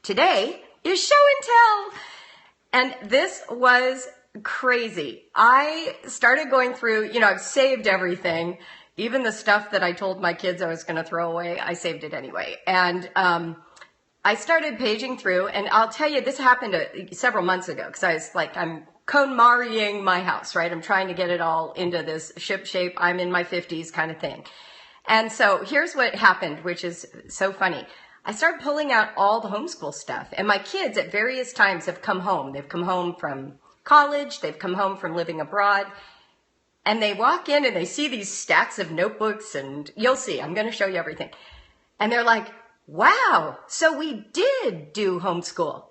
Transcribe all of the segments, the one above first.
Today is show and tell. And this was crazy. I started going through, I've saved everything. Even the stuff that I told my kids I was going to throw away, I saved it anyway. And I started paging through, and I'll tell you, this happened several months ago, because I was like, I'm KonMariing my house, right? I'm trying to get it all into this ship shape. I'm in my 50s kind of thing. And so here's what happened, which is so funny. I started pulling out all the homeschool stuff, and my kids at various times have come home. They've come home from college, they've come home from living abroad, and they walk in and they see these stacks of notebooks, and you'll see, I'm going to show you everything. And they're like, wow, so we did do homeschool.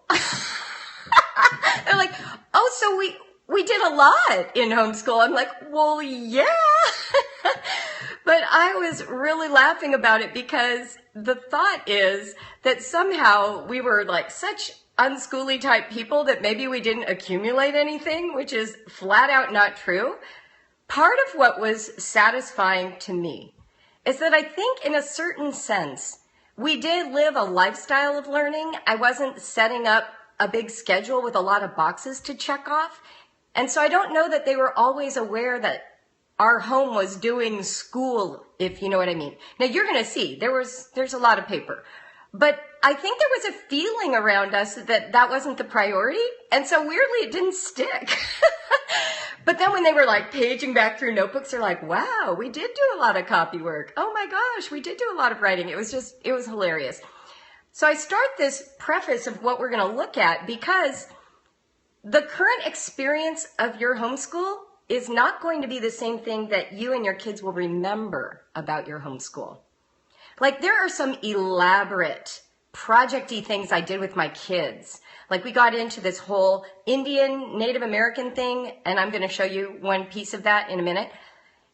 They're like, oh, so we did a lot in homeschool. I'm like, well, yeah. But I was really laughing about it because the thought is that somehow we were like such unschooly type people that maybe we didn't accumulate anything, which is flat out not true. Part of what was satisfying to me is that I think in a certain sense, we did live a lifestyle of learning. I wasn't setting up a big schedule with a lot of boxes to check off. And so I don't know that they were always aware that our home was doing school, if you know what I mean. Now you're going to see there's a lot of paper, but I think there was a feeling around us that that wasn't the priority. And so weirdly, it didn't stick. But then when they were like paging back through notebooks, they're like, wow, we did do a lot of copy work. Oh my gosh, we did do a lot of writing. It was hilarious. So I start this preface of what we're going to look at because the current experience of your homeschool is not going to be the same thing that you and your kids will remember about your homeschool. Like there are some elaborate project-y things I did with my kids. Like we got into this whole Indian Native American thing, and I'm going to show you one piece of that in a minute.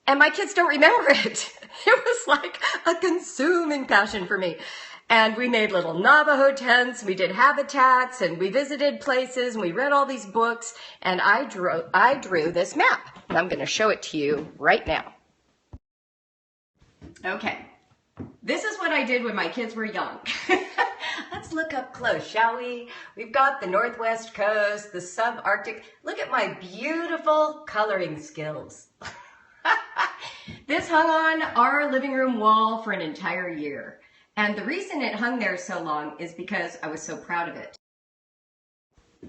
And my kids don't remember it. It was like a consuming passion for me. And we made little Navajo tents, we did habitats, and we visited places, and we read all these books, and I drew this map. And I'm going to show it to you right now. Okay, this is what I did when my kids were young. Let's look up close, shall we? We've got the Northwest Coast, the subarctic. Look at my beautiful coloring skills. This hung on our living room wall for an entire year. And the reason it hung there so long is because I was so proud of it.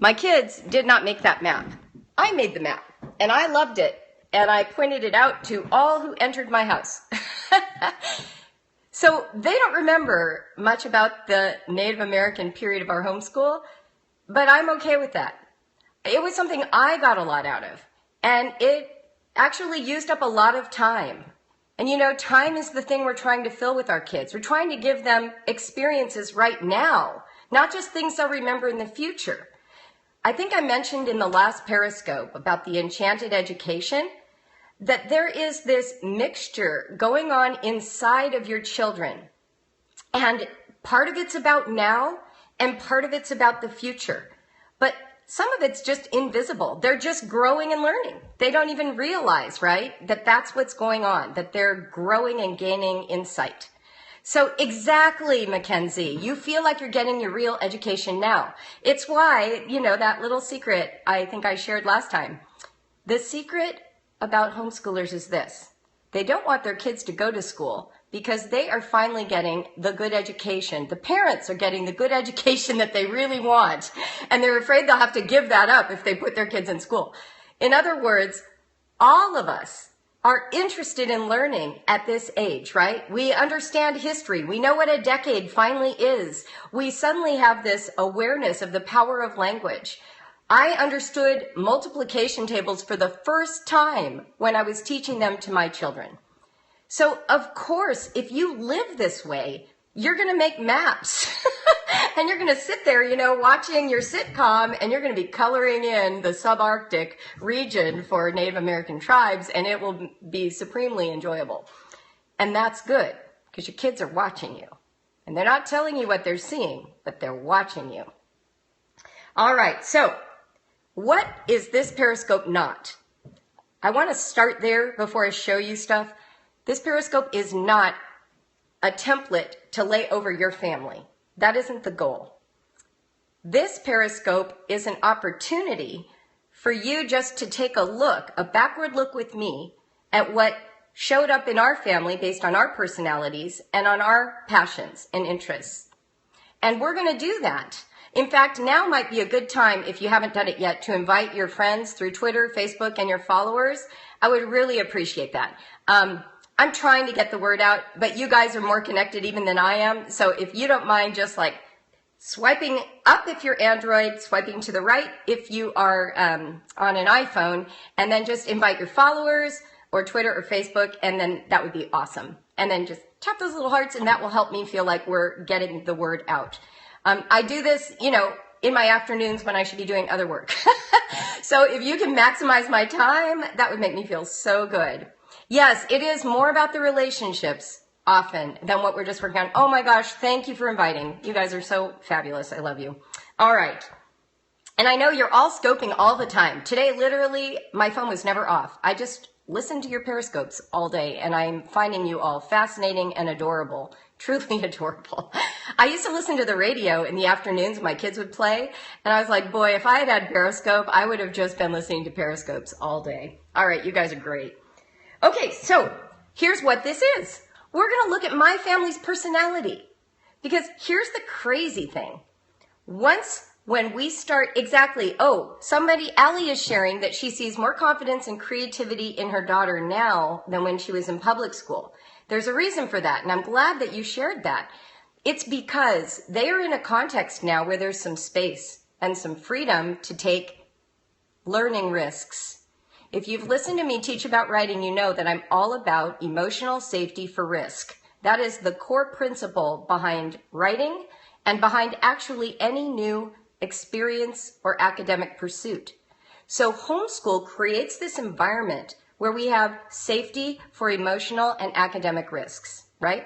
My kids did not make that map. I made the map, and I loved it, and I pointed it out to all who entered my house. So they don't remember much about the Native American period of our homeschool, but I'm okay with that. It was something I got a lot out of, and it actually used up a lot of time. And time is the thing we're trying to fill with our kids. We're trying to give them experiences right now, not just things they'll remember in the future. I think I mentioned in the last Periscope about the enchanted education that there is this mixture going on inside of your children. And part of it's about now, and part of it's about the future. But some of it's just invisible. They're just growing and learning. They don't even realize, right, that that's what's going on, that they're growing and gaining insight. So exactly, Mackenzie, you feel like you're getting your real education now. It's why, that little secret I think I shared last time. The secret about homeschoolers is this. They don't want their kids to go to school because they are finally getting the good education. The parents are getting the good education that they really want, and they're afraid they'll have to give that up if they put their kids in school. In other words, all of us are interested in learning at this age, right? We understand history. We know what a decade finally is. We suddenly have this awareness of the power of language. I understood multiplication tables for the first time when I was teaching them to my children. So, of course, if you live this way, you're going to make maps. And you're going to sit there, watching your sitcom, and you're going to be coloring in the subarctic region for Native American tribes, and it will be supremely enjoyable. And that's good, because your kids are watching you. And they're not telling you what they're seeing, but they're watching you. All right, so what is this Periscope not? I want to start there before I show you stuff. This Periscope is not a template to lay over your family. That isn't the goal. This Periscope is an opportunity for you just to take a look, a backward look with me at what showed up in our family based on our personalities and on our passions and interests. And we're going to do that. In fact, now might be a good time, if you haven't done it yet, to invite your friends through Twitter, Facebook, and your followers. I would really appreciate that. I'm trying to get the word out, but you guys are more connected even than I am. So if you don't mind just like swiping up if you're Android, swiping to the right if you are on an iPhone, and then just invite your followers or Twitter or Facebook, and then that would be awesome. And then just tap those little hearts, and that will help me feel like we're getting the word out. I do this, in my afternoons when I should be doing other work. So if you can maximize my time, that would make me feel so good. Yes, it is more about the relationships often than what we're just working on. Oh my gosh, thank you for inviting. You guys are so fabulous. I love you. All right. And I know you're all scoping all the time. Today, literally, my phone was never off. I just listened to your Periscopes all day, and I'm finding you all fascinating and adorable. Truly adorable. I used to listen to the radio in the afternoons when my kids would play, and I was like, boy, if I had had Periscope, I would have just been listening to Periscopes all day. All right, you guys are great. Okay, so here's what this is. We're going to look at my family's personality, because here's the crazy thing. When we start, Allie is sharing that she sees more confidence and creativity in her daughter now than when she was in public school. There's a reason for that, and I'm glad that you shared that. It's because they are in a context now where there's some space and some freedom to take learning risks. If you've listened to me teach about writing, you know that I'm all about emotional safety for risk. That is the core principle behind writing and behind actually any new experience or academic pursuit. So homeschool creates this environment where we have safety for emotional and academic risks, right?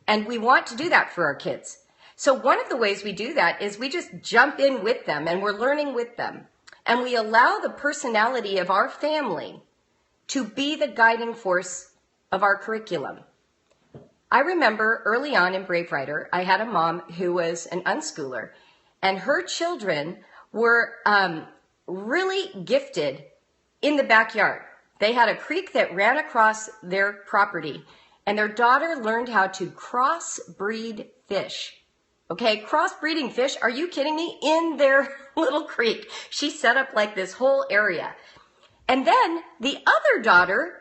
And we want to do that for our kids. So one of the ways we do that is we just jump in with them and we're learning with them. And we allow the personality of our family to be the guiding force of our curriculum. I remember early on in BraveWriter, I had a mom who was an unschooler, and her children were really gifted in the backyard. They had a creek that ran across their property, and their daughter learned how to crossbreed fish. Okay, crossbreeding fish, are you kidding me? In their little creek. She set up like this whole area. And then the other daughter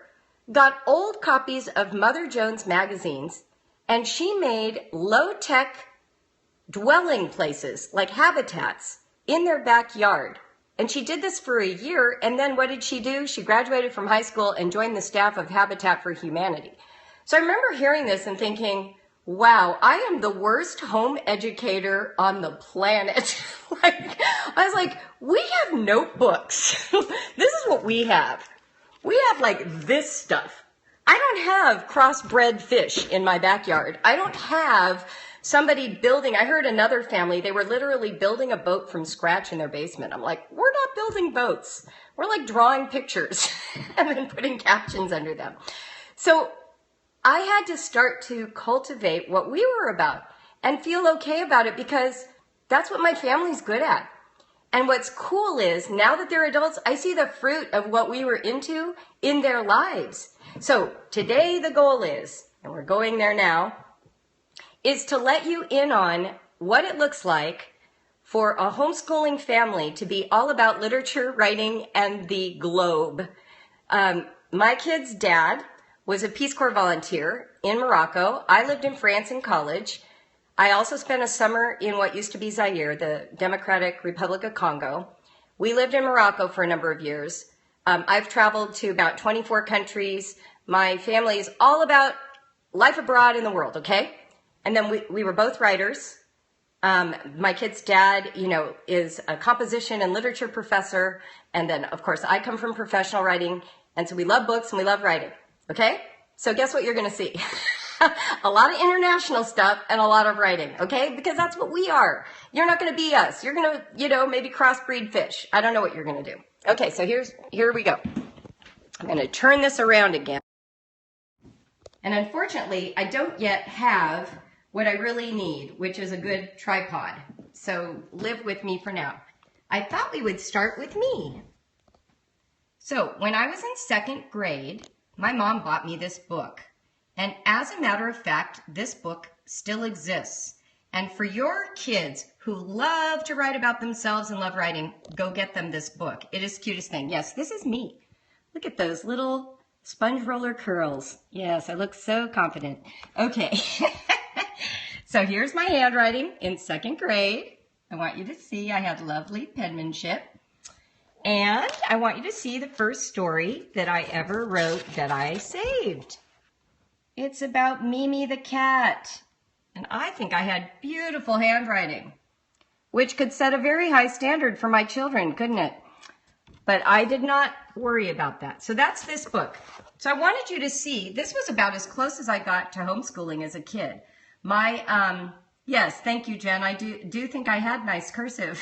got old copies of Mother Jones magazines, and she made low-tech dwelling places, like habitats, in their backyard. And she did this for a year, and then what did she do? She graduated from high school and joined the staff of Habitat for Humanity. So I remember hearing this and thinking, wow, I am the worst home educator on the planet. I was like, we have notebooks. This is what we have. We have like this stuff. I don't have crossbred fish in my backyard. I don't have somebody building. I heard another family, they were literally building a boat from scratch in their basement. I'm like, we're not building boats. We're like drawing pictures and then putting captions under them. So I had to start to cultivate what we were about and feel okay about it, because that's what my family's good at. And what's cool is now that they're adults, I see the fruit of what we were into in their lives. So today the goal is, and we're going there now, is to let you in on what it looks like for a homeschooling family to be all about literature, writing, and the globe. My kid's dad was a Peace Corps volunteer in Morocco. I lived in France in college. I also spent a summer in what used to be Zaire, the Democratic Republic of Congo. We lived in Morocco for a number of years. I've traveled to about 24 countries. My family is all about life abroad in the world, okay? And then we were both writers. My kid's dad, is a composition and literature professor. And then, of course, I come from professional writing. And so we love books and we love writing. Okay? So guess what you're going to see? A lot of international stuff and a lot of writing, okay? Because that's what we are. You're not going to be us. You're going to, maybe crossbreed fish. I don't know what you're going to do. Okay, so here we go. I'm going to turn this around again. And unfortunately, I don't yet have what I really need, which is a good tripod. so live with me for now. I thought we would start with me. So when I was in second grade, my mom bought me this book. And as a matter of fact, this book still exists. And for your kids who love to write about themselves and love writing, go get them this book. It is the cutest thing. Yes, this is me. Look at those little sponge roller curls. Yes, I look so confident. Okay. So here's my handwriting in second grade. I want you to see I had lovely penmanship. And I want you to see the first story that I ever wrote that I saved. It's about Mimi the cat. And I think I had beautiful handwriting, which could set a very high standard for my children, couldn't it? But I did not worry about that. So that's this book. So I wanted you to see, this was about as close as I got to homeschooling as a kid. Yes, thank you, Jen. I do think I had nice cursive.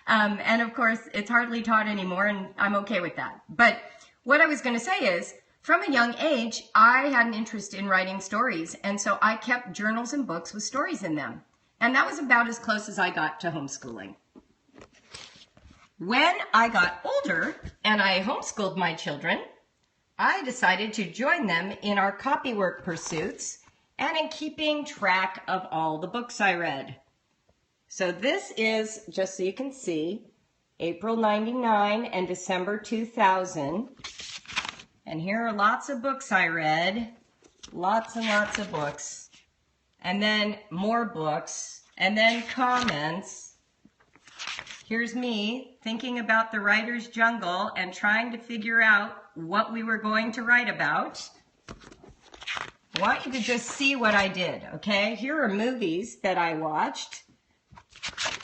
And of course, it's hardly taught anymore, and I'm okay with that. But what I was going to say is, from a young age, I had an interest in writing stories, and so I kept journals and books with stories in them. And that was about as close as I got to homeschooling. When I got older and I homeschooled my children, I decided to join them in our copywork pursuits and in keeping track of all the books I read. So this is, just so you can see, April 99 and December 2000. And here are lots of books I read, lots and lots of books, and then more books, and then comments. Here's me thinking about the writer's jungle and trying to figure out what we were going to write about. I want you to just see what I did, okay? Here are movies that I watched,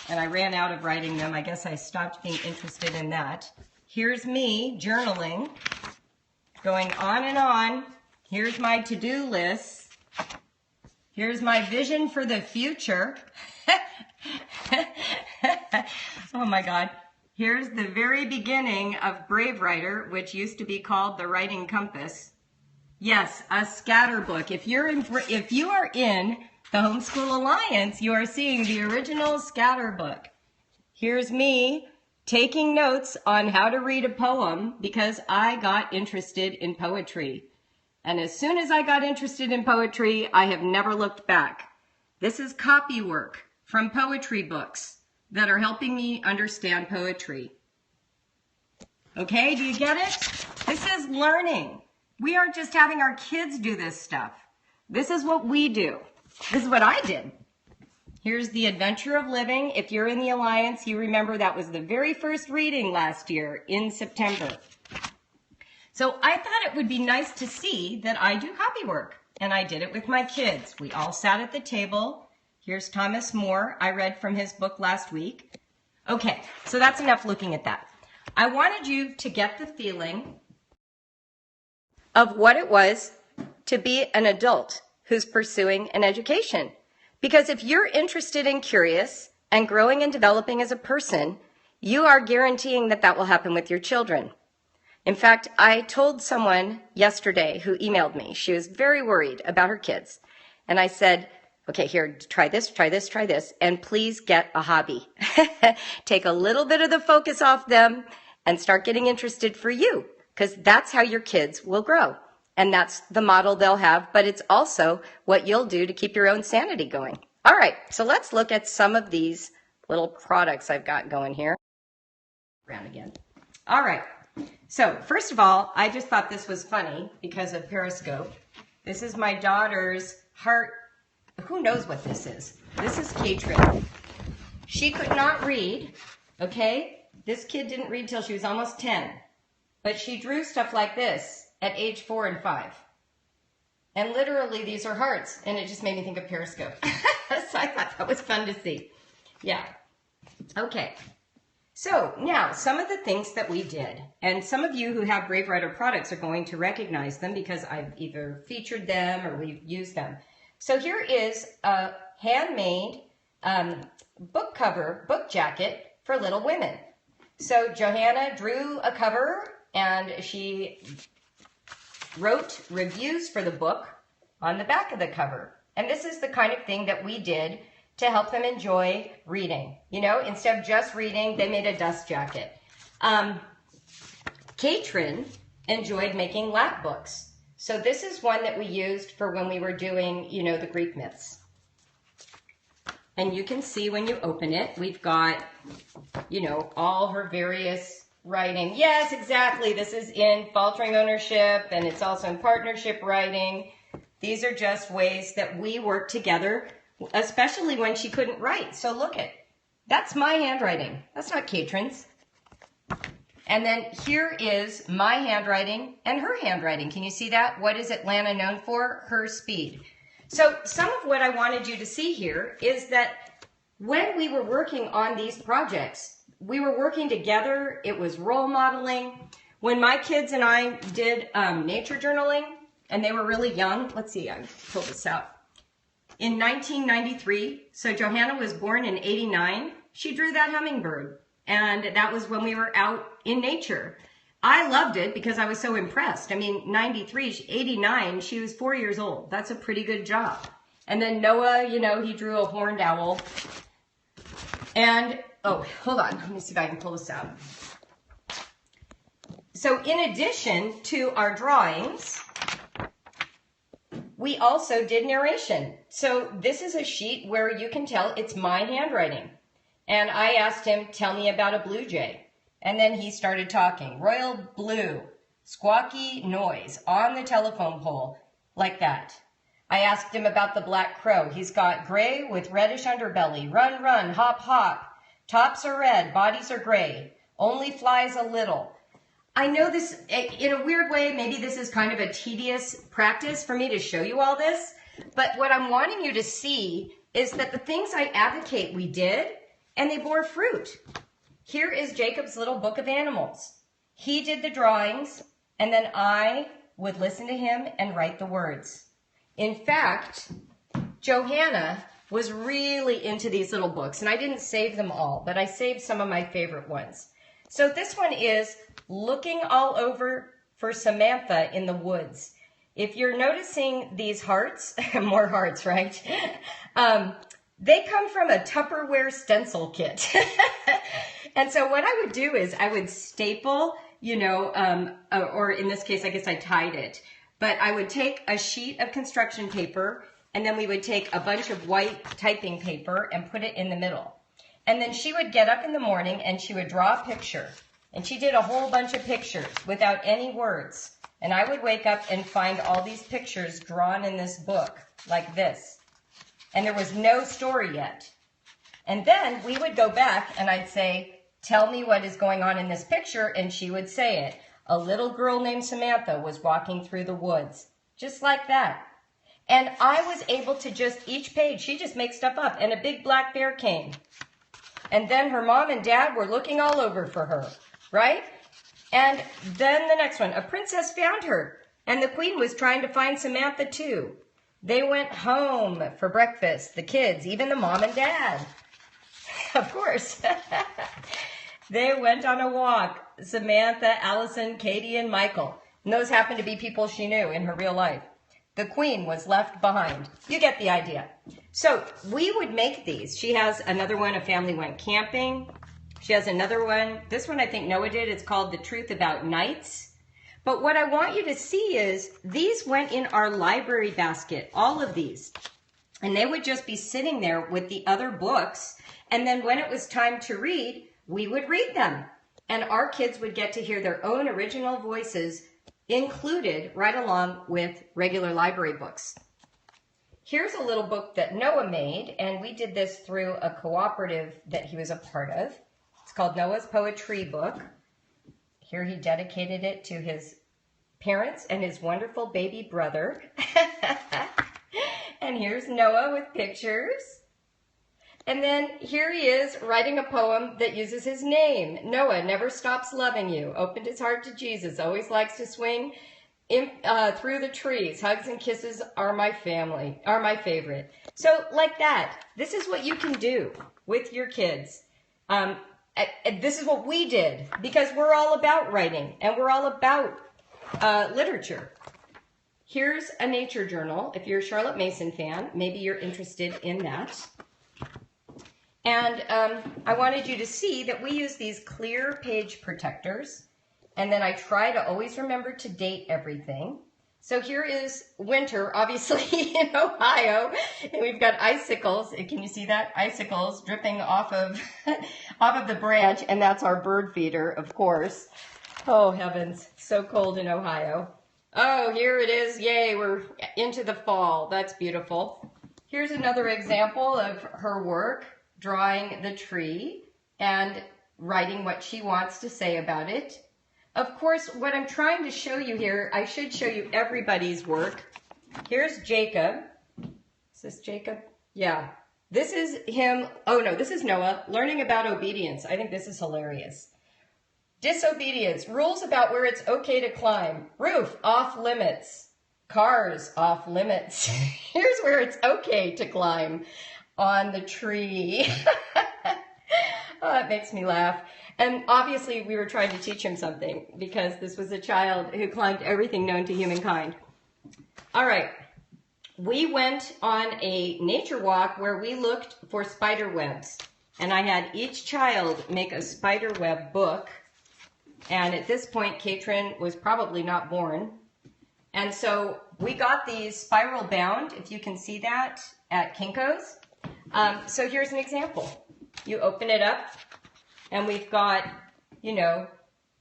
and I ran out of writing them. I guess I stopped being interested in that. Here's me journaling. Going on and on. Here's my to-do list. Here's my vision for the future. Oh my God. Here's the very beginning of BraveWriter, which used to be called the Writing Compass. Yes, a scatter book. If you are in the Homeschool Alliance, you are seeing the original scatter book. Here's me taking notes on how to read a poem because I got interested in poetry. And as soon as I got interested in poetry, I have never looked back. This is copywork from poetry books that are helping me understand poetry. Okay, do you get it? This is learning. We aren't just having our kids do this stuff. This is what we do. This is what I did. Here's The Adventure of Living. If you're in the Alliance, you remember that was the very first reading last year in September. So I thought it would be nice to see that I do copywork, and I did it with my kids. We all sat at the table. Here's Thomas More. I read from his book last week. Okay, so that's enough looking at that. I wanted you to get the feeling of what it was to be an adult who's pursuing an education. Because if you're interested and curious and growing and developing as a person, you are guaranteeing that that will happen with your children. In fact, I told someone yesterday who emailed me, she was very worried about her kids. And I said, okay, here, try this, and please get a hobby. Take a little bit of the focus off them and start getting interested for you, because that's how your kids will grow. And that's the model they'll have, but it's also what you'll do to keep your own sanity going. All right, so let's look at some of these little products I've got going here. Around again. All right, so first of all, I just thought this was funny because of Periscope. This is my daughter's heart. Who knows what this is? This is Katrin. She could not read, okay? This kid didn't read till she was almost 10, but she drew stuff like this at age 4 and 5. And literally these are hearts, and it just made me think of Periscope. So I thought that was fun to see. Yeah. Okay. So now some of the things that we did, and some of you who have BraveWriter products are going to recognize them because I've either featured them or we've used them. So here is a handmade book cover, book jacket for Little Women. So Johanna drew a cover and she wrote reviews for the book on the back of the cover. And this is the kind of thing that we did to help them enjoy reading. You know, instead of just reading, they made a dust jacket. Katrin enjoyed making lap books. So this is one that we used for when we were doing, you know, the Greek myths. And you can see when you open it, we've got, you know, all her various writing. Yes, exactly. This is in faltering ownership, and it's also in partnership writing. These are just ways that we work together, especially when she couldn't write. So look at, that's my handwriting. That's not Katrin's. And then here is my handwriting and her handwriting. Can you see that? What is Atlanta known for? Her speed. So some of what I wanted you to see here is that when we were working on these projects, we were working together. It was role modeling. When my kids and I did nature journaling, and they were really young, let's see, I pulled this out. In 1993, so Johanna was born in 89, she drew that hummingbird. And that was when we were out in nature. I loved it because I was so impressed. I mean, 93, 89, she was 4 years old. That's a pretty good job. And then Noah, you know, he drew a horned owl. And, oh, hold on. Let me see if I can pull this out. So in addition to our drawings, we also did narration. So this is a sheet where you can tell it's my handwriting. And I asked him, tell me about a blue jay. And then he started talking. Royal blue, squawky noise on the telephone pole, like that. I asked him about the black crow. He's got gray with reddish underbelly. Run, run, hop, hop. Tops are red, bodies are gray. Only flies a little. I know this, in a weird way, maybe this is kind of a tedious practice for me to show you all this. But what I'm wanting you to see is that the things I advocate we did, and they bore fruit. Here is Jacob's little book of animals. He did the drawings, and then I would listen to him and write the words. In fact, Johanna was really into these little books, and I didn't save them all, but I saved some of my favorite ones. So this one is Looking All Over for Samantha in the Woods. If you're noticing these hearts, more hearts, right? They come from a Tupperware stencil kit. And so what I would do is I would staple, you know, or in this case, I guess I tied it. But I would take a sheet of construction paper, and then we would take a bunch of white typing paper and put it in the middle. And then she would get up in the morning and she would draw a picture. And she did a whole bunch of pictures without any words. And I would wake up and find all these pictures drawn in this book, like this. And there was no story yet. And then we would go back and I'd say, tell me what is going on in this picture, and she would say it. A little girl named Samantha was walking through the woods. Just like that. And I was able to just, each page, she just makes stuff up. And a big black bear came. And then her mom and dad were looking all over for her, right? And then the next one, a princess found her. And the queen was trying to find Samantha too. They went home for breakfast, the kids, even the mom and dad. Of course. They went on a walk. Samantha, Allison, Katie, and Michael. And those happened to be people she knew in her real life. The queen was left behind. You get the idea. So we would make these. She has another one, a family went camping. She has another one. This one I think Noah did. It's called The Truth About Nights. But what I want you to see is these went in our library basket, all of these. And they would just be sitting there with the other books. And then when it was time to read, we would read them. And our kids would get to hear their own original voices included right along with regular library books. Here's a little book that Noah made, and we did this through a cooperative that he was a part of. It's called Noah's Poetry Book. Here he dedicated it to his parents and his wonderful baby brother. And here's Noah with pictures. And then here he is writing a poem that uses his name. Noah never stops loving you. Opened his heart to Jesus. Always likes to swing through the trees. Hugs and kisses are my favorite. So like that. This is what you can do with your kids. This is what we did because we're all about writing and we're all about literature. Here's a nature journal. If you're a Charlotte Mason fan, maybe you're interested in that. And I wanted you to see that we use these clear page protectors. And then I try to always remember to date everything. So here is winter, obviously, in Ohio. And we've got icicles. Can you see that? Icicles dripping off of, off of the branch. And that's our bird feeder, of course. Oh, heavens. So cold in Ohio. Oh, here it is. Yay, we're into the fall. That's beautiful. Here's another example of her work, drawing the tree and writing what she wants to say about it. Of course, what I'm trying to show you here, I should show you everybody's work. Here's Jacob. Is this Jacob? Yeah. This is him. Oh, no, this is Noah, learning about obedience. I think this is hilarious. Disobedience, rules about where it's okay to climb. Roof, off limits. Cars, off limits. Here's where it's okay to climb on the tree. Oh, it makes me laugh. And obviously we were trying to teach him something because this was a child who climbed everything known to humankind. All right. We went on a nature walk where we looked for spider webs. And I had each child make a spider web book. And at this point, Katrin was probably not born. And so we got these spiral bound, if you can see that, at Kinko's. So here's an example. You open it up, and we've got, you know,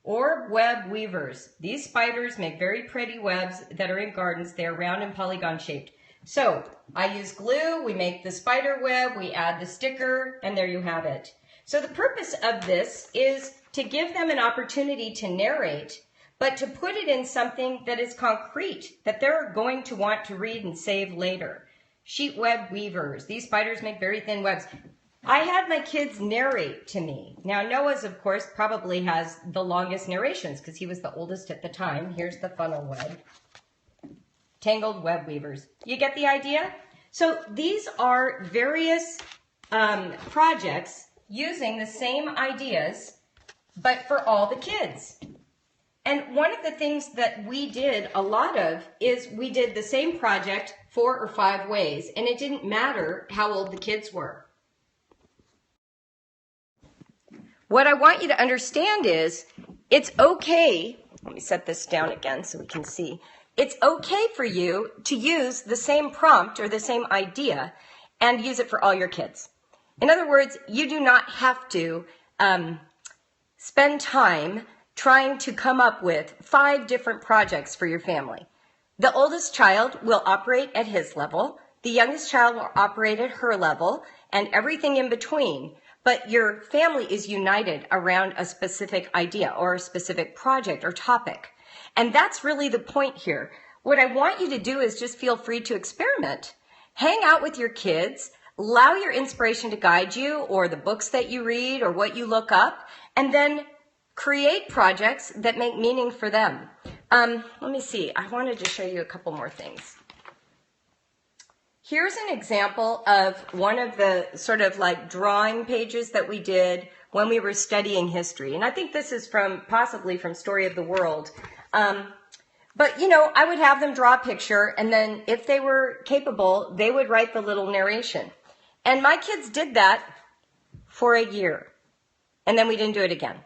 orb web weavers. These spiders make very pretty webs that are in gardens. They're round and polygon shaped. So I use glue, we make the spider web, we add the sticker, and there you have it. So the purpose of this is to give them an opportunity to narrate, but to put it in something that is concrete, that they're going to want to read and save later. Sheet web weavers. These spiders make very thin webs. I had my kids narrate to me. Now, Noah's, of course, probably has the longest narrations because he was the oldest at the time. Here's the funnel web. Tangled web weavers. You get the idea? So these are various projects using the same ideas, but for all the kids. And one of the things that we did a lot of is we did the same project 4 or 5 ways, and it didn't matter how old the kids were. What I want you to understand is it's okay, let me set this down again so we can see. It's okay for you to use the same prompt or the same idea and use it for all your kids. In other words, you do not have to spend time trying to come up with 5 different projects for your family. The oldest child will operate at his level, the youngest child will operate at her level, and everything in between. But your family is united around a specific idea or a specific project or topic. And that's really the point here. What I want you to do is just feel free to experiment. Hang out with your kids, allow your inspiration to guide you or the books that you read or what you look up, and then create projects that make meaning for them. Let me see. I wanted to show you a couple more things. Here's an example of one of the sort of like drawing pages that we did when we were studying history. And I think this is possibly from Story of the World. But, you know, I would have them draw a picture, and then if they were capable, they would write the little narration. And my kids did that for a year, and then we didn't do it again.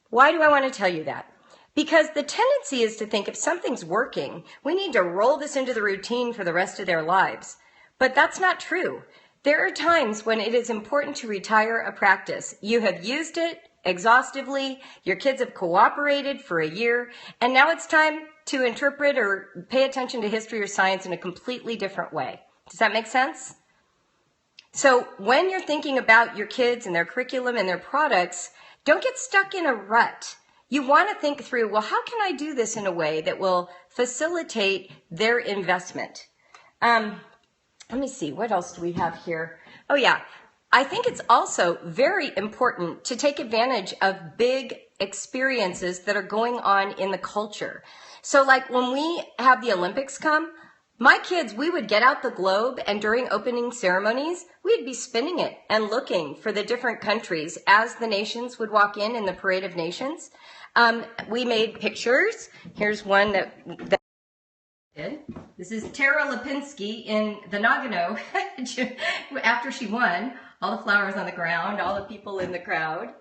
Why do I want to tell you that? Because the tendency is to think if something's working, we need to roll this into the routine for the rest of their lives. But that's not true. There are times when it is important to retire a practice. You have used it exhaustively, your kids have cooperated for a year, and now it's time to interpret or pay attention to history or science in a completely different way. Does that make sense? So when you're thinking about your kids and their curriculum and their products, don't get stuck in a rut. You want to think through, well, how can I do this in a way that will facilitate their investment? Let me see, what else do we have here? Oh yeah, I think it's also very important to take advantage of big experiences that are going on in the culture. So like when we have the Olympics come, my kids, we would get out the globe, and during opening ceremonies, we'd be spinning it and looking for the different countries as the nations would walk in the Parade of Nations. We made pictures. Here's one that did. This is Tara Lipinski in the Nagano after she won all the flowers on the ground, all the people in the crowd.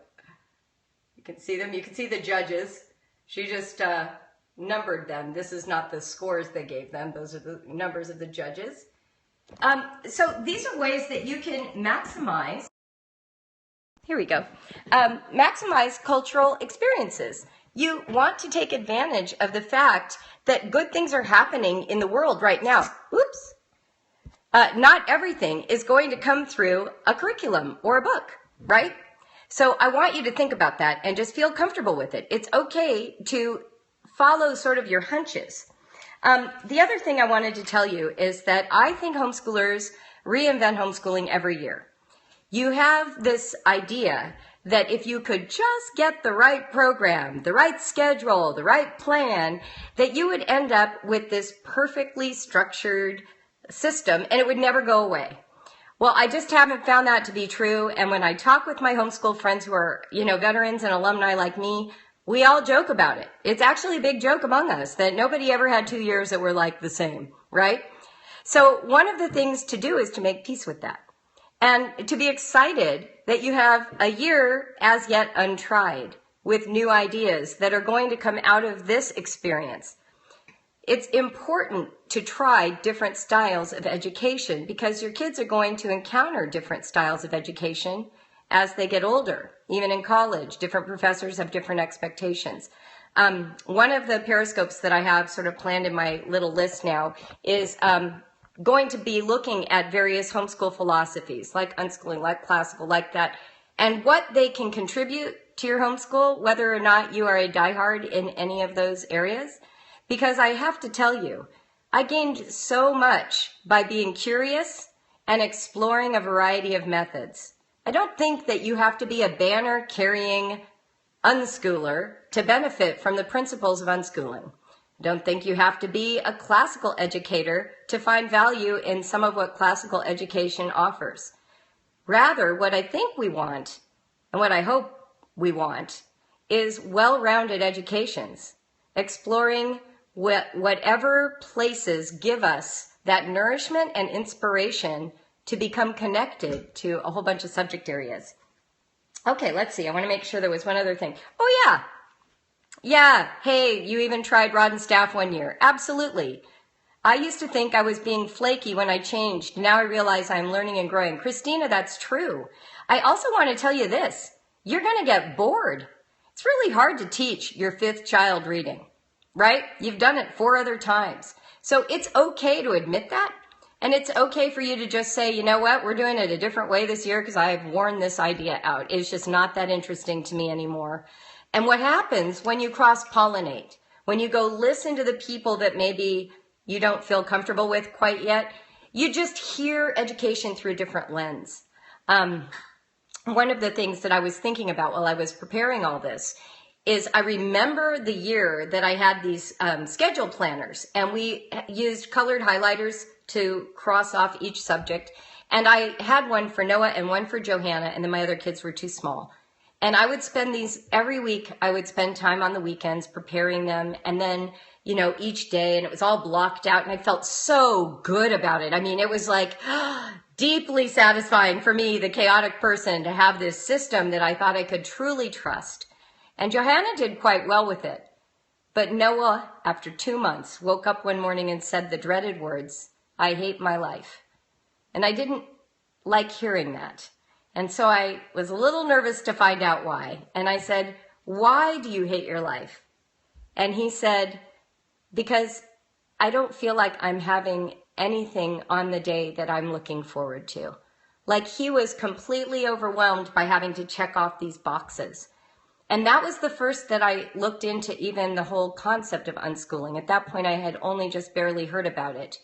You can see them. You can see the judges. She just numbered them. This is not the scores they gave them. Those are the numbers of the judges. So these are ways that you can maximize, here we go, maximize cultural experiences. You want to take advantage of the fact that good things are happening in the world right now. Oops. Not everything is going to come through a curriculum or a book, right? So I want you to think about that and just feel comfortable with it. It's okay to follow sort of your hunches. The other thing I wanted to tell you is that I think homeschoolers reinvent homeschooling every year. You have this idea that if you could just get the right program, the right schedule, the right plan, that you would end up with this perfectly structured system and it would never go away. Well, I just haven't found that to be true. And when I talk with my homeschool friends who are, veterans and alumni like me, we all joke about it. It's actually a big joke among us that nobody ever had 2 years that were like the same, right? So one of the things to do is to make peace with that and to be excited that you have a year as yet untried with new ideas that are going to come out of this experience. It's important to try different styles of education because your kids are going to encounter different styles of education as they get older. Even in college, different professors have different expectations. One of the Periscopes that I have sort of planned in my little list now is going to be looking at various homeschool philosophies, like unschooling, like classical, like that, and what they can contribute to your homeschool, whether or not you are a diehard in any of those areas. Because I have to tell you, I gained so much by being curious and exploring a variety of methods. I don't think that you have to be a banner-carrying unschooler to benefit from the principles of unschooling. I don't think you have to be a classical educator to find value in some of what classical education offers. Rather, what I think we want, and what I hope we want, is well-rounded educations, exploring whatever places give us that nourishment and inspiration to become connected to a whole bunch of subject areas. Okay, let's see. I want to make sure there was one other thing. Oh, yeah. Yeah, hey, you even tried rod and staff one year. Absolutely. I used to think I was being flaky when I changed. Now I realize I'm learning and growing. Christina, that's true. I also want to tell you this. You're going to get bored. It's really hard to teach your 5th child reading, right? You've done it 4 other times. So it's okay to admit that. And it's okay for you to just say, you know what, we're doing it a different way this year because I've worn this idea out. It's just not that interesting to me anymore. And what happens when you cross-pollinate, when you go listen to the people that maybe you don't feel comfortable with quite yet, you just hear education through a different lens. One of the things that I was thinking about while I was preparing all this is I remember the year that I had these schedule planners, and we used colored highlighters to cross off each subject. And I had one for Noah and one for Johanna, and then my other kids were too small. And I would spend these every week. I would spend time on the weekends preparing them, and then, each day, and it was all blocked out, and I felt so good about it. I mean, it was like deeply satisfying for me, the chaotic person, to have this system that I thought I could truly trust. And Johanna did quite well with it. But Noah, after 2 months, woke up one morning and said the dreaded words, "I hate my life." And I didn't like hearing that. And so I was a little nervous to find out why. And I said, "Why do you hate your life?" And he said, "Because I don't feel like I'm having anything on the day that I'm looking forward to." Like he was completely overwhelmed by having to check off these boxes. And that was the first that I looked into even the whole concept of unschooling. At that point, I had only just barely heard about it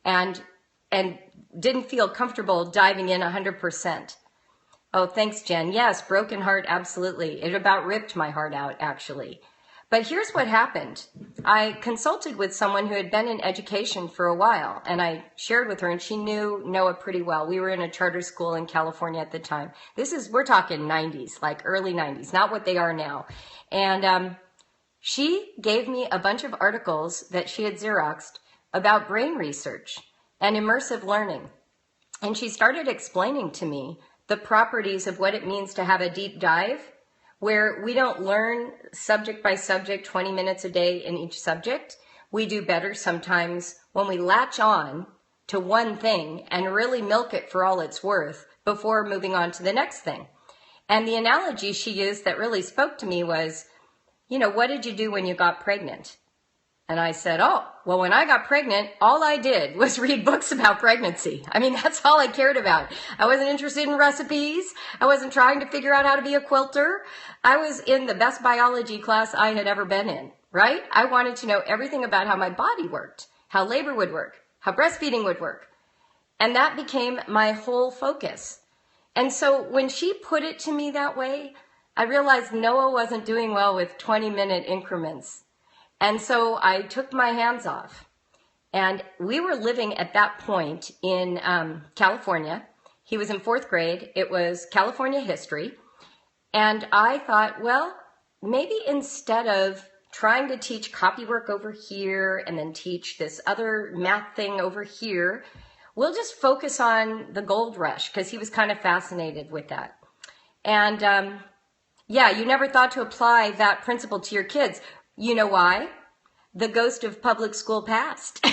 and didn't feel comfortable diving in 100%. Oh, thanks, Jen. Yes, broken heart, absolutely. It about ripped my heart out, actually. But here's what happened. I consulted with someone who had been in education for a while, and I shared with her, and she knew Noah pretty well. We were in a charter school in California at the time. We're talking 90s, like early 90s, not what they are now. And she gave me a bunch of articles that she had Xeroxed about brain research and immersive learning. And she started explaining to me the properties of what it means to have a deep dive, where we don't learn subject by subject 20 minutes a day in each subject. We do better sometimes when we latch on to one thing and really milk it for all it's worth before moving on to the next thing. And the analogy she used that really spoke to me was, what did you do when you got pregnant? And I said, well, when I got pregnant, all I did was read books about pregnancy. I mean, that's all I cared about. I wasn't interested in recipes. I wasn't trying to figure out how to be a quilter. I was in the best biology class I had ever been in, right? I wanted to know everything about how my body worked, how labor would work, how breastfeeding would work. And that became my whole focus. And so when she put it to me that way, I realized Noah wasn't doing well with 20-minute increments. And so I took my hands off. And we were living at that point in California. He was in 4th grade. It was California history. And I thought, well, maybe instead of trying to teach copywork over here and then teach this other math thing over here, we'll just focus on the gold rush, because he was kind of fascinated with that. And yeah, you never thought to apply that principle to your kids. You know why? The ghost of public school past.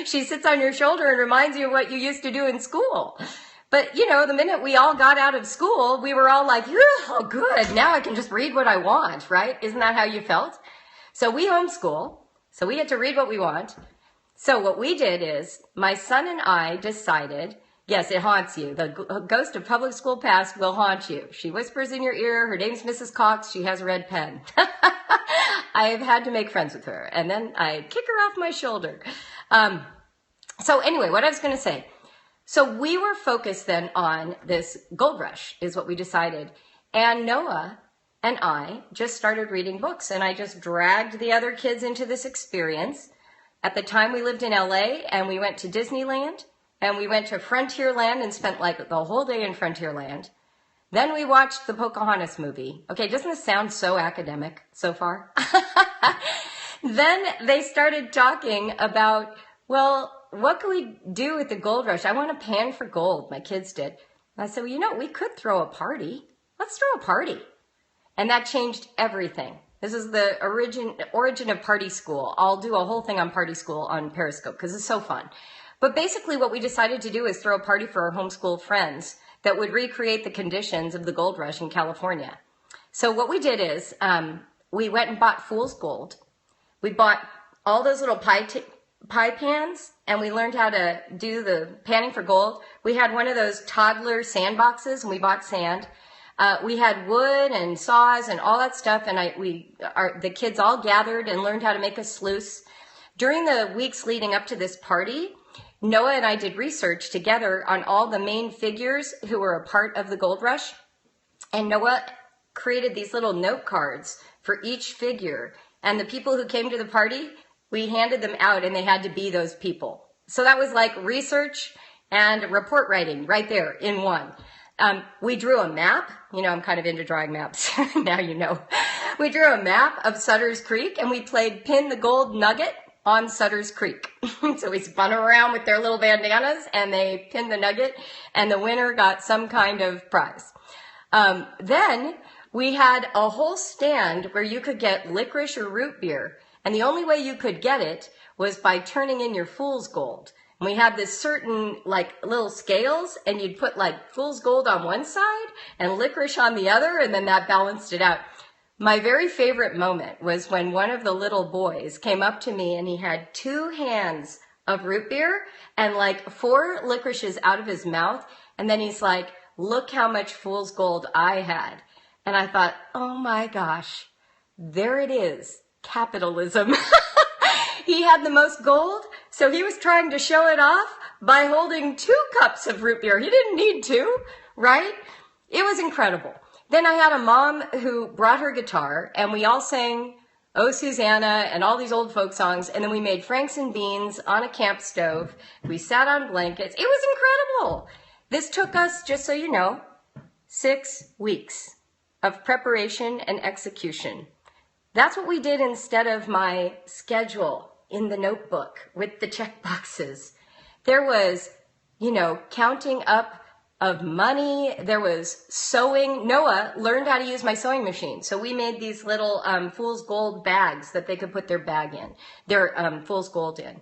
She sits on your shoulder and reminds you of what you used to do in school. But, the minute we all got out of school, we were all like, oh, good, now I can just read what I want, right? Isn't that how you felt? So we homeschool, so we get to read what we want. So what we did is, my son and I decided, yes, it haunts you. The ghost of public school past will haunt you. She whispers in your ear, her name's Mrs. Cox, she has a red pen. I've had to make friends with her, and then I kick her off my shoulder. So anyway, what I was going to say. So we were focused then on this gold rush, is what we decided. And Noah and I just started reading books, and I just dragged the other kids into this experience. At the time, we lived in LA, and we went to Disneyland, and we went to Frontierland and spent like the whole day in Frontierland. Then we watched the Pocahontas movie. Okay, doesn't this sound so academic so far? Then they started talking about, well, what can we do with the gold rush? I want to pan for gold, my kids did. And I said, well, we could throw a party. Let's throw a party. And that changed everything. This is the origin of Party School. I'll do a whole thing on Party School on Periscope because it's so fun. But basically what we decided to do is throw a party for our homeschool friends that would recreate the conditions of the gold rush in California. So what we did is we went and bought fool's gold. We bought all those little pie pans, and we learned how to do the panning for gold. We had one of those toddler sandboxes, and we bought sand. We had wood and saws and all that stuff, and the kids all gathered and learned how to make a sluice. During the weeks leading up to this party, Noah and I did research together on all the main figures who were a part of the gold rush, and Noah created these little note cards for each figure, and the people who came to the party, we handed them out, and they had to be those people. So that was like research and report writing right there in one. We drew a map. I'm kind of into drawing maps. Now you know. We drew a map of Sutter's Creek, and we played Pin the Gold Nugget on Sutter's Creek. So we spun them around with their little bandanas, and they pinned the nugget, and the winner got some kind of prize. Then we had a whole stand where you could get licorice or root beer, and the only way you could get it was by turning in your fool's gold. And we had this certain little scales, and you'd put fool's gold on one side and licorice on the other, and then that balanced it out. My very favorite moment was when one of the little boys came up to me, and he had 2 hands of root beer and 4 licorices out of his mouth, and then he's like, look how much fool's gold I had. And I thought, oh my gosh, there it is, capitalism. He had the most gold, so he was trying to show it off by holding 2 cups of root beer. He didn't need 2, right? It was incredible. Then I had a mom who brought her guitar, and we all sang Oh Susanna and all these old folk songs, and then we made Franks and beans on a camp stove. We sat on blankets. It was incredible. This took us, just so you know, 6 weeks of preparation and execution. That's what we did instead of my schedule in the notebook with the check boxes. There was, counting up of money. There was sewing. Noah learned how to use my sewing machine. So we made these little fool's gold bags that they could put their bag in, their fool's gold in.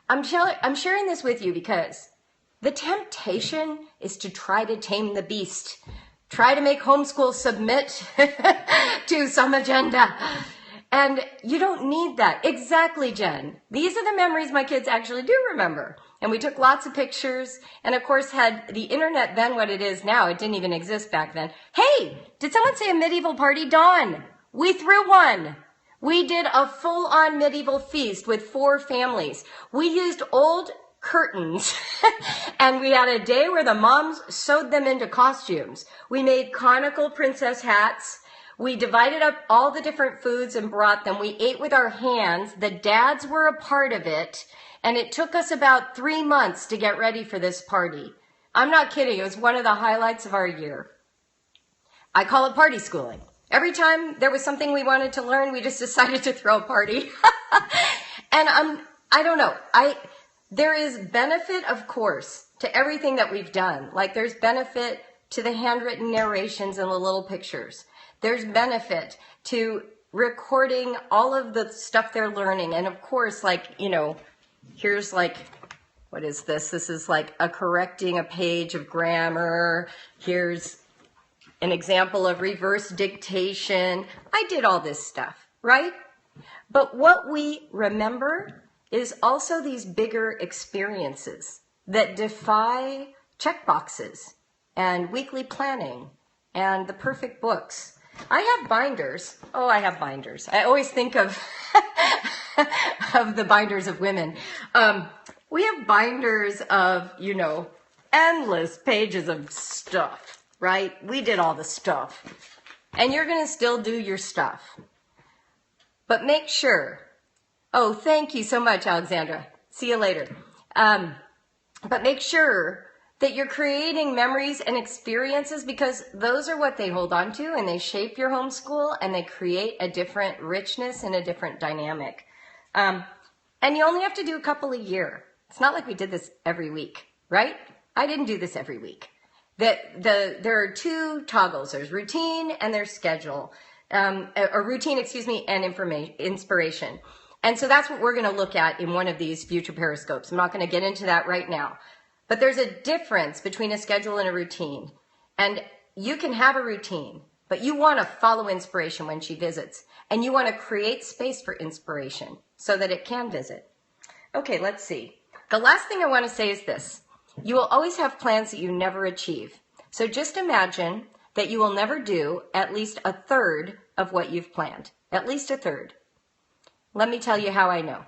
I'm sharing this with you because the temptation is to try to tame the beast. Try to make homeschool submit to some agenda. And you don't need that. Exactly, Jen. These are the memories my kids actually do remember. And we took lots of pictures, and of course had the internet then what it is now. It didn't even exist back then. Hey, did someone say a medieval party? Dawn, we threw one. We did a full-on medieval feast with 4 families. We used old curtains and we had a day where the moms sewed them into costumes. We made conical princess hats. We divided up all the different foods and brought them. We ate with our hands. The dads were a part of it. And it took us about 3 months to get ready for this party. I'm not kidding. It was one of the highlights of our year. I call it party schooling. Every time there was something we wanted to learn, we just decided to throw a party. And I don't know. There is benefit, of course, to everything that we've done. Like there's benefit to the handwritten narrations and the little pictures. There's benefit to recording all of the stuff they're learning. And of course, like, you know, here's like, what is this? This is like correcting a page of grammar. Here's an example of reverse dictation. I did all this stuff, right? But what we remember is also these bigger experiences that defy checkboxes and weekly planning and the perfect books. I have binders. Oh, I have binders. I always think of of the binders of women. We have binders of, you know, endless pages of stuff, right? We did all the stuff. And you're going to still do your stuff. But make sure. Oh, thank you so much, Alexandra. See you later. But make sure that you're creating memories and experiences because those are what they hold on to and they shape your homeschool and they create a different richness and a different dynamic. And you only have to do a couple a year. It's not like we did this every week, right? I didn't do this every week. There are 2 toggles. There's routine and there's schedule. Or routine, and inspiration. And so that's what we're going to look at in one of these future Periscopes. I'm not going to get into that right now. But there's a difference between a schedule and a routine. And you can have a routine, but you want to follow inspiration when she visits. And you want to create space for inspiration so that it can visit. Okay, let's see. The last thing I want to say is this. You will always have plans that you never achieve. So just imagine that you will never do at least a third of what you've planned. At least a third. Let me tell you how I know.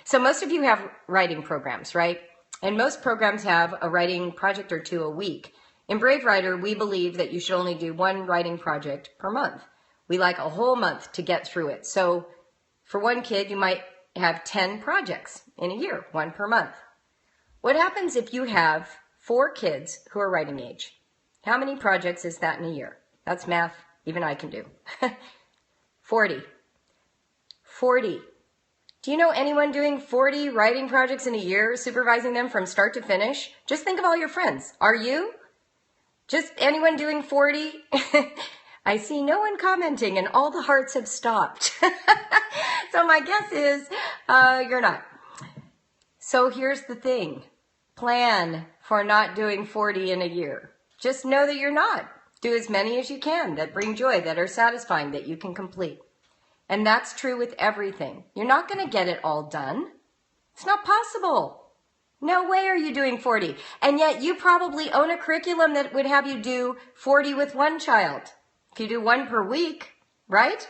So most of you have writing programs, right? And most programs have a writing project or 2 a week. In BraveWriter, we believe that you should only do 1 writing project per month. We like a whole month to get through it. So for one kid, you might have 10 projects in a year, 1 per month. What happens if you have 4 kids who are writing age? How many projects is that in a year? That's math even I can do. 40. 40. Do you know anyone doing 40 writing projects in a year, supervising them from start to finish? Just think of all your friends. Are you? Just anyone doing 40? I see no one commenting and all the hearts have stopped. So my guess is you're not. So here's the thing. Plan for not doing 40 in a year. Just know that you're not. Do as many as you can that bring joy, that are satisfying, that you can complete. And that's true with everything. You're not going to get it all done. It's not possible. No way are you doing 40. And yet you probably own a curriculum that would have you do 40 with 1 child. If you do 1 per week, right?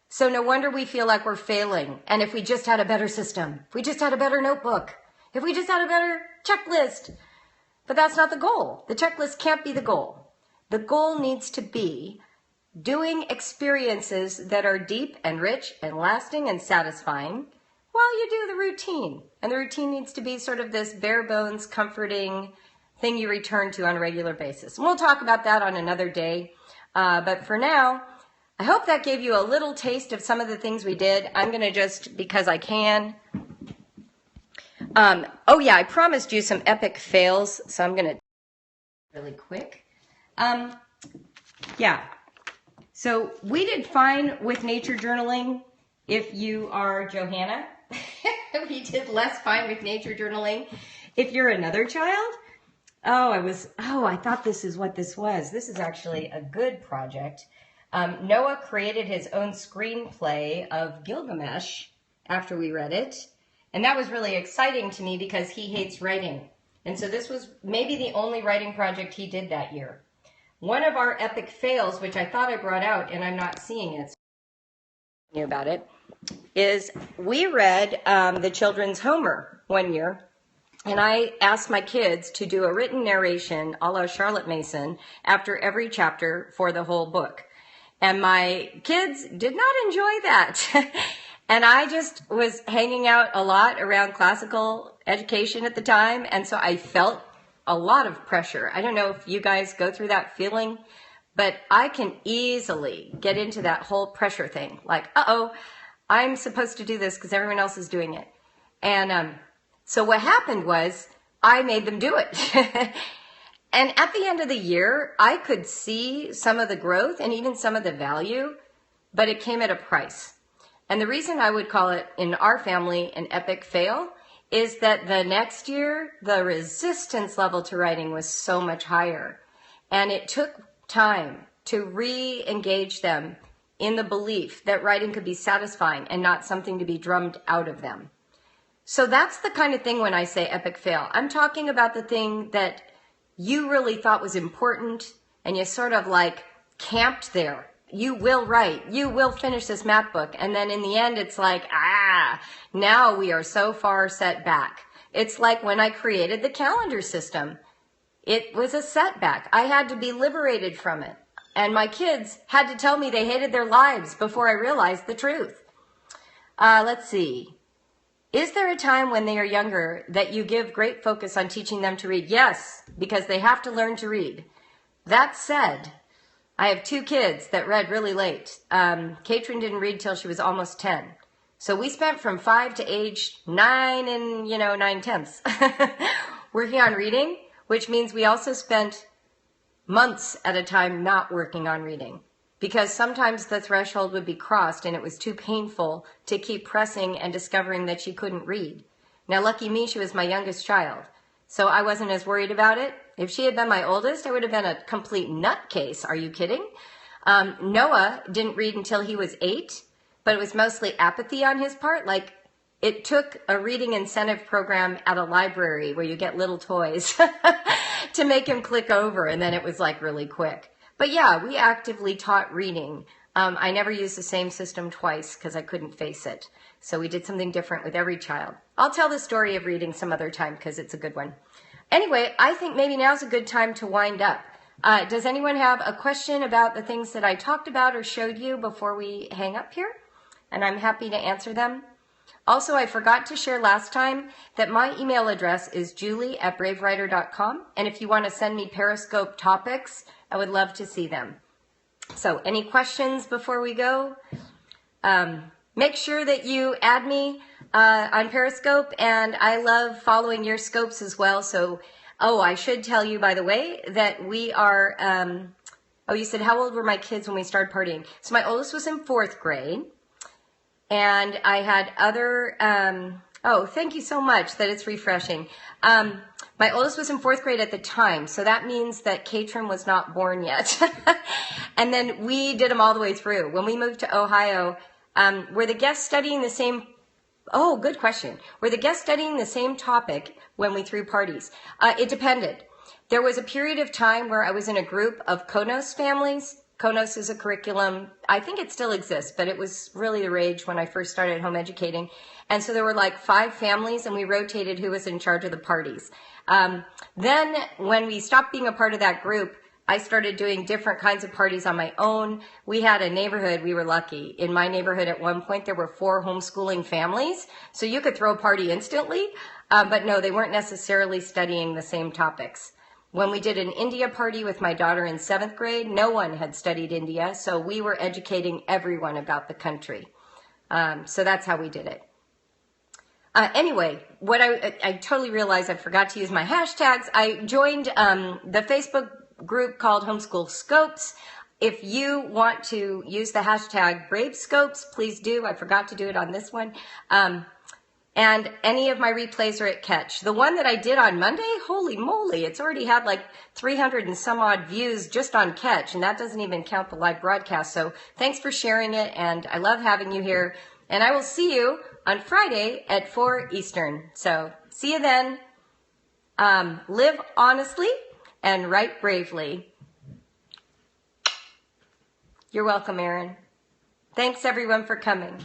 So no wonder we feel like we're failing. And if we just had a better system, if we just had a better notebook, if we just had a better checklist. But that's not the goal. The checklist can't be the goal. The goal needs to be doing experiences that are deep and rich and lasting and satisfying while you do the routine. And the routine needs to be sort of this bare bones, comforting thing you return to on a regular basis. And we'll talk about that on another day. But for now, I hope that gave you a little taste of some of the things we did. I'm going to just, because I can. Oh yeah, I promised you some epic fails, so I'm going to really quick. Yeah. So we did fine with nature journaling if you are Johanna. We did less fine with nature journaling if you're another child. I thought this is what this was. This is actually a good project. Noah created his own screenplay of Gilgamesh after we read it. And that was really exciting to me because he hates writing. And so this was maybe the only writing project he did that year. One of our epic fails, which I thought I brought out and I'm not seeing it, so about it, is we read the children's Homer one year. And I asked my kids to do a written narration a la Charlotte Mason after every chapter for the whole book. And my kids did not enjoy that. And I just was hanging out a lot around classical education at the time. And so I felt a lot of pressure. I don't know if you guys go through that feeling, but I can easily get into that whole pressure thing. Like, I'm supposed to do this because everyone else is doing it. And so what happened was I made them do it. And at the end of the year, I could see some of the growth and even some of the value, but it came at a price. And the reason I would call it in our family an epic fail is that the next year, the resistance level to writing was so much higher. And it took time to re-engage them in the belief that writing could be satisfying and not something to be drummed out of them. So that's the kind of thing when I say epic fail. I'm talking about the thing that you really thought was important and you sort of like camped there. You will write, you will finish this math book. And then in the end, it's like, now we are so far set back. It's like when I created the calendar system. It was a setback. I had to be liberated from it. And my kids had to tell me they hated their lives before I realized the truth. Let's see. Is there a time when they are younger that you give great focus on teaching them to read? Yes, because they have to learn to read. That said, I have 2 kids that read really late. Katrin didn't read till she was almost 10. So we spent from 5 to age 9 and, 9/10 working on reading, which means we also spent months at a time not working on reading because sometimes the threshold would be crossed and it was too painful to keep pressing and discovering that she couldn't read. Now, lucky me, she was my youngest child, so I wasn't as worried about it. If she had been my oldest, I would have been a complete nutcase. Are you kidding? Noah didn't read until he was 8, but it was mostly apathy on his part. Like, it took a reading incentive program at a library where you get little toys to make him click over, and then it was like really quick. But yeah, we actively taught reading. I never used the same system twice because I couldn't face it. So we did something different with every child. I'll tell the story of reading some other time because it's a good one. Anyway, I think maybe now's a good time to wind up. Does anyone have a question about the things that I talked about or showed you before we hang up here? And I'm happy to answer them. Also, I forgot to share last time that my email address is julie@bravewriter.com. And if you want to send me Periscope topics, I would love to see them. So any questions before we go? Make sure that you add me on Periscope, and I love following your scopes as well. So, I should tell you, by the way, that we are, you said, how old were my kids when we started partying? So my oldest was in 4th grade, and I had other, thank you so much that it's refreshing. My oldest was in 4th grade at the time, so that means that Katrin was not born yet. And then we did them all the way through. When we moved to Ohio, were the guests studying the same, good question. Were the guests studying the same topic when we threw parties? It depended. There was a period of time where I was in a group of Konos families. Konos is a curriculum, I think it still exists, but it was really the rage when I first started home educating. And so there were like 5 families and we rotated who was in charge of the parties. Then when we stopped being a part of that group, I started doing different kinds of parties on my own. We had a neighborhood, we were lucky. In my neighborhood at one point, there were 4 homeschooling families, so you could throw a party instantly, but no, they weren't necessarily studying the same topics. When we did an India party with my daughter in 7th grade, no one had studied India, so we were educating everyone about the country. So that's how we did it. Anyway, what I totally realized I forgot to use my hashtags. I joined the Facebook group called Homeschool Scopes. If you want to use the hashtag BraveScopes, please do. I forgot to do it on this one. And any of my replays are at Catch. The one that I did on Monday, holy moly, it's already had like 300 and some odd views just on Catch, and that doesn't even count the live broadcast. So thanks for sharing it, and I love having you here. And I will see you on Friday at 4 Eastern. So see you then. Live honestly and write bravely. You're welcome, Erin. Thanks everyone for coming.